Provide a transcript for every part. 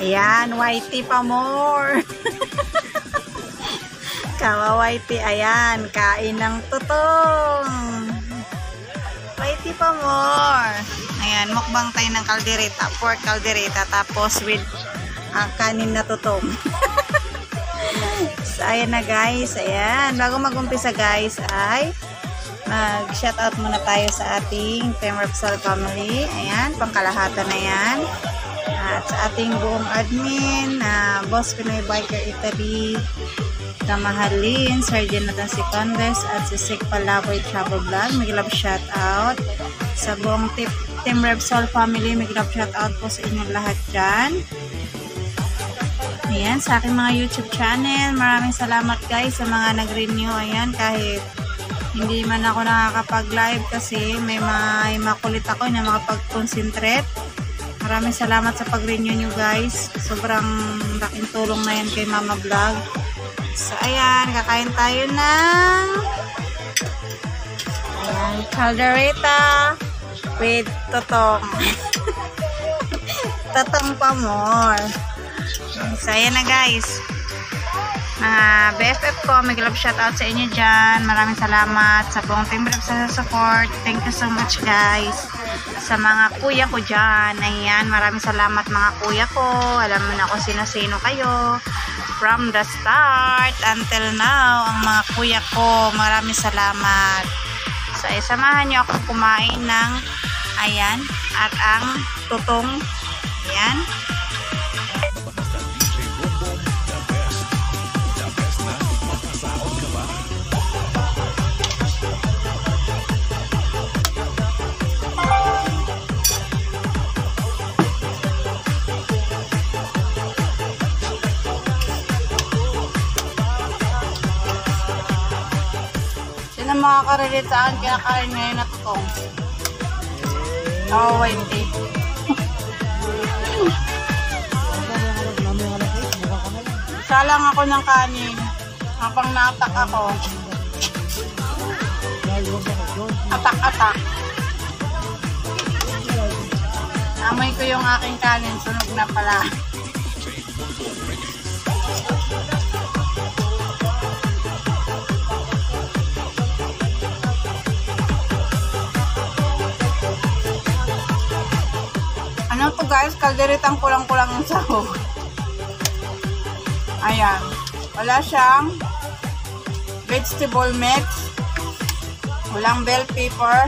Ayan, whitey pa more. Kawa whitey, ayan, kain ng tutong. Whitey pa more. Ayan, mukbang tayo ng kaldereta, pork kaldereta, tapos with kanin na tutong. So, ayan na guys, ayan. Bago mag-umpisa guys, ay mag-shoutout muna tayo sa ating Team Repsol family. Ayan, pangkalahatan na yan. At sa ating buong admin, Boss Pinoy Biker Italy, Kamahalin, Sergeant Nathan Sicondes, at si Sik Palaboy Travel Vlog. Mag-love shoutout sa buong Team Repsol family. Mag-love shoutout po sa inyong lahat dyan. Ayan, sa aking mga YouTube channel. Maraming salamat guys sa mga nag-renew. Ayan, kahit hindi man ako nakakapag-live kasi may makulit ako na makapag-concentrate. Maraming salamat sa pag-renew nyo guys. Sobrang laking tulong na yan kay Mama Vlog. So ayan, kakain tayo ng ayan, caldereta with totong. Totong pa more. So ayan na guys. Mga BFF ko, mag-love shoutout sa inyo dyan. Maraming salamat sa buong Team Repsol sa support. Thank you so much guys. Sa mga kuya ko dyan, ayan, maraming salamat mga kuya ko. Alam mo na kung sino-sino kayo. From the start until now, ang mga kuya ko, maraming salamat. So, samahan nyo ako kumain ng, ayan, at ang tutong, ayan. Sino makaka-relate sa akin kinakain ngayon na tutong? Oh, wait eh. Salang ako ng kanin habang naatak ako. Atak-atak. Amoy ko yung aking kanin, sunog na pala. Ano to guys, kalderetang kulang-kulang yung sahog. Ayan, wala siyang vegetable mix, walang bell pepper,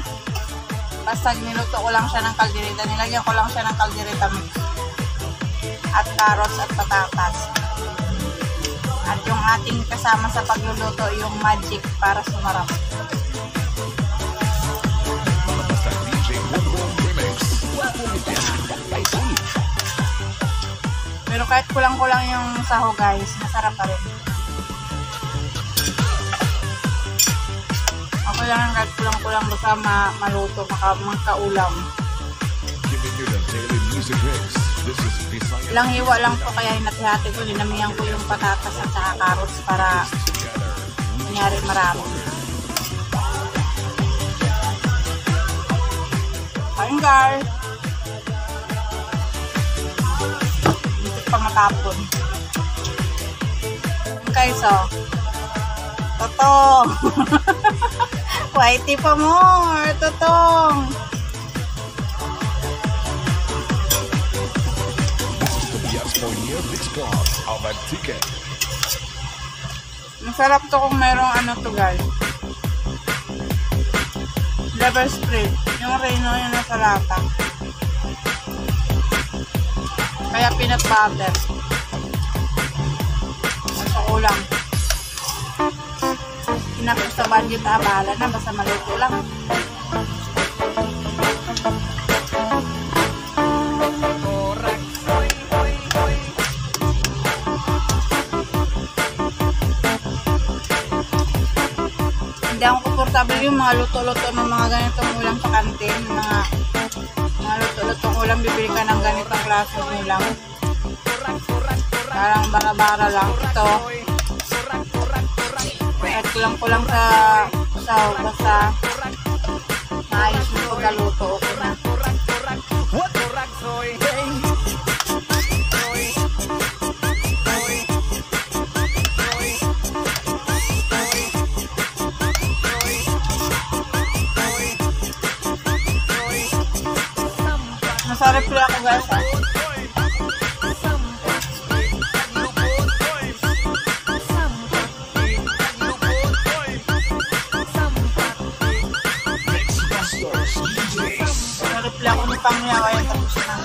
basta niluto ko lang siya ng kaldereta, nilagyan ko lang siya ng kaldereta mix, at carrots at patatas. At yung ating kasama sa pagluluto, yung magic para sumarap. Pero kahit kulang-kulang yung sahog guys, masarap pa rin. Okay lang kahit kulang-kulang basta maluto, magkaulam. Ilang hiwa lang po kaya hinati-hati ko, dinamihan ko yung patatas at saka carrots para nangyari marami. Kain guys! Matapon. Okay, so totong. Whitey pa more. Totong. Masarap to kung mayroong ano to guys. Liver spread. Yung reno yung nasa lata. Kaya peanut butter. Basta ulam. Pinapos sa budget abala na. Basta maluto lang. Hindi ako komportable yung mga luto-luto ng mga ganitong ulam sa kantin. Mga luto-lutong ulam, bibili ka ng ganitong klase ulam. Parang bara-bara lang. Ito, at kulang-kulang sa basta maayos mo pagkaluto. Okay na. Nasa refri ako guys. Ako ni Pangyawa yung tapos na.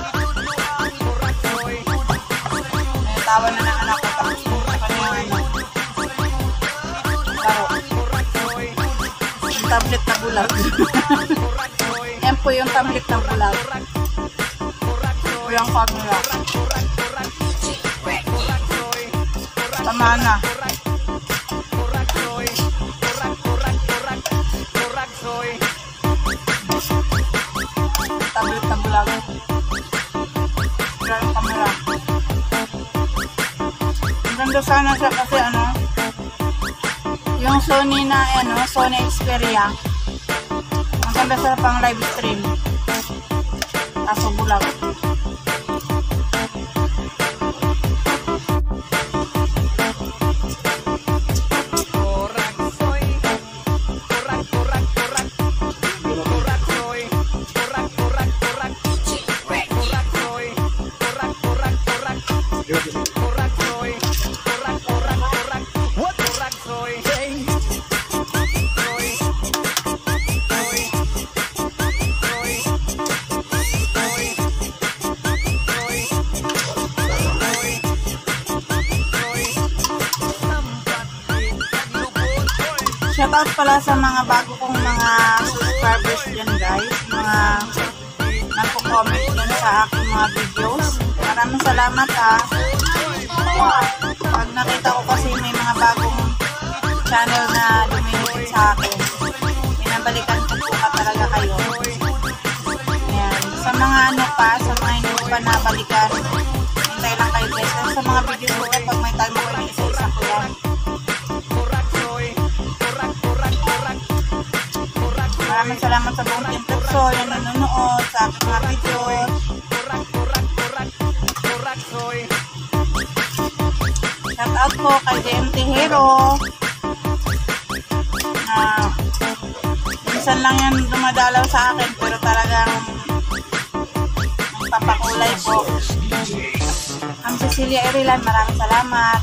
May tawa na ng anak ko tapos na kanyang laro. Yung tablet na bulag. Yan po yung tablet na bulag. Po yung camera. Tama na. Tablet na bulag. Wala yung camera. Ang ganda sana siya kasi ano, yung Sony na Sony Xperia. Ang ganda sa pang live stream. Kaso bulag. Shoutout pala sa mga bago kong mga subscribers dyan guys, mga nagpo-comment dyan sa aking mga videos. Maraming salamat ha. Pag nakita ko kasi may mga bagong channel na duminikit sa akin, pinabalikan ko po talaga kayo. Ayan. Sa mga sa mga hindi ko pa nabalikan, hintay lang kayo guys. Sa mga videos ko pag may time ko yung isa-isa ko yan. Maraming salamat sa buong Team Pepsol na nanonood sa aking mga videos. Shout out po kay DMT Hero na minsan lang yan dumadalaw sa akin pero talagang papakulay po. Ang Cecilia Irilan, maraming salamat.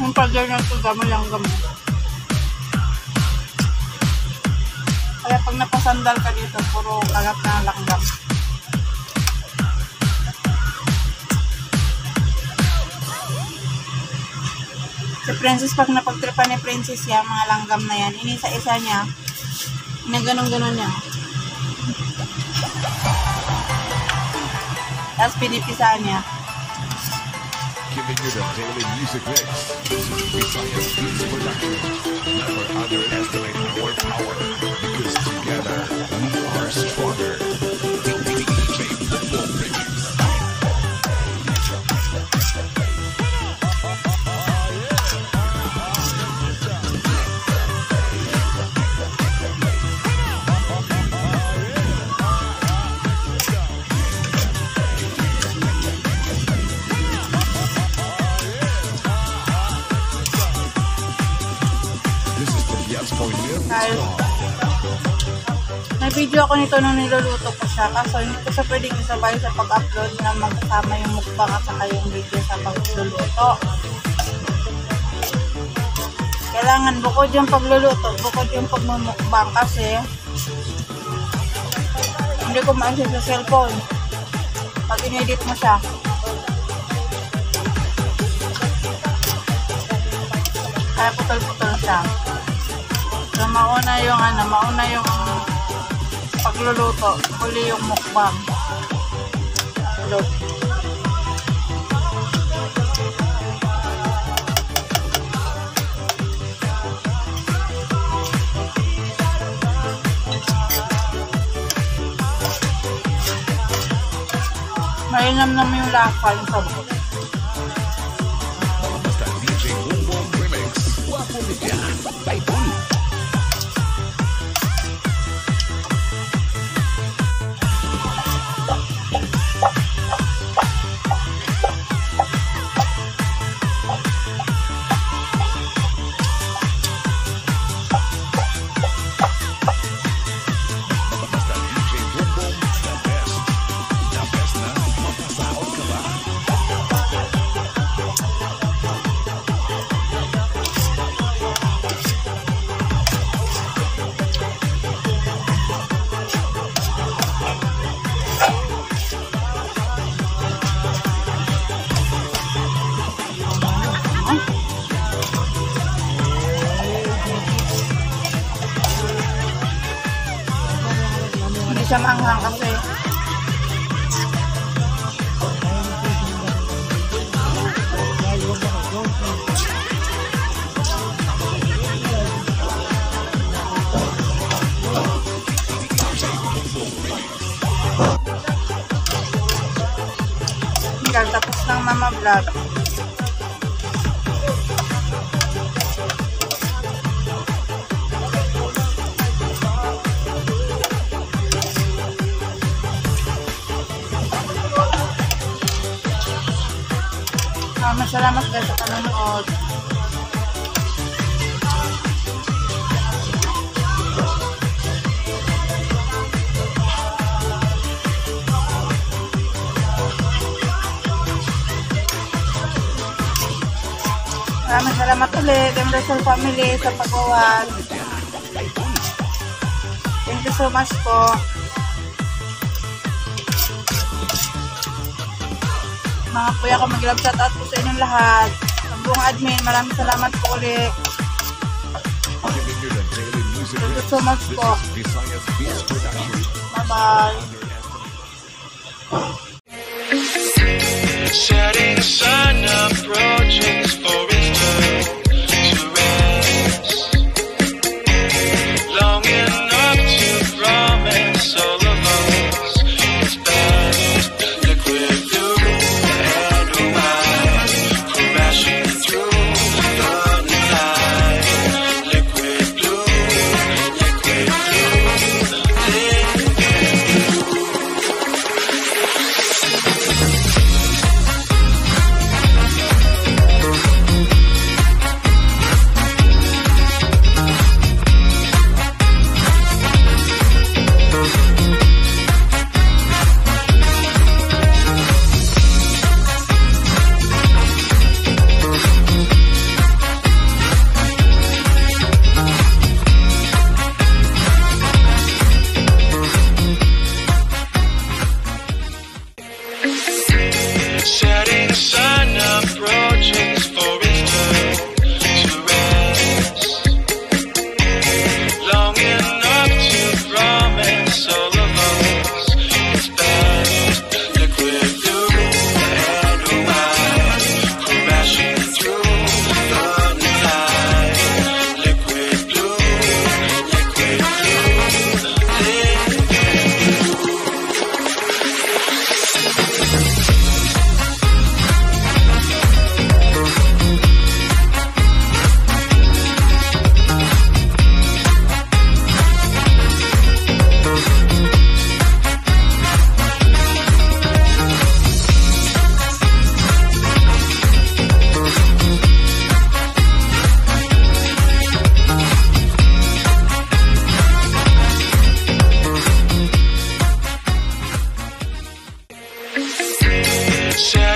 Yung pag-ganyan ito, gamay lang gamay. Kaya pag napasandal ka dito, puro kagat na langgam. Si Princess, pag napagtripa ni Princess yan, mga langgam na yan, inisa-isa niya, ganun-ganun niya. Tapos pinipisa niya. Giving you the daily music mix. This is Visayas Beats Production. Never underestimate our power, because together we are stronger. DJ Football Remix. May video ako nito nung niluluto ko siya, kaso hindi ko siya pwedeng isabay sa pag-upload na magkasama yung mukbang at saka yung video sa pagluluto. Kailangan bukod yung pagluluto, bukod yung pagmumukbang kasi hindi ko ma-access sa cellphone pag in-edit mo siya. Kaya putol-putol siya. So mauna yung magluluto. Huli yung mukbang. Look. Mainam-nam yung lasa yung sabot. Basta DJ Boom Boom Remix. Guwapo ni Jan. Typhoon. Basta DJ Boom Boom. The best. The best na mapasahod ka ba? Hindi siya maanghang kasi tapos ng Mama Vlog. Salamat guys sa panonood. Maraming salamat ulit, Team Rizal family, sa pag-uwan. Thank you so much po. Mga kuya ko, mag-love shoutout po sa inyong lahat. Sa buong admin, maraming salamat po ulit. Thank you so much po. Bye-bye. Setting the sun approaching for its turn to rest. Long enough to promise all of us its best. Liquid blue and white, crashing through the night. Liquid blue, liquid blue, liquid blue. Setting the sun approaching for its turn to rest. Long enough to promise all of us its best. Liquid blue and white, crashing through the night. Liquid blue, liquid blue, liquid blue. Setting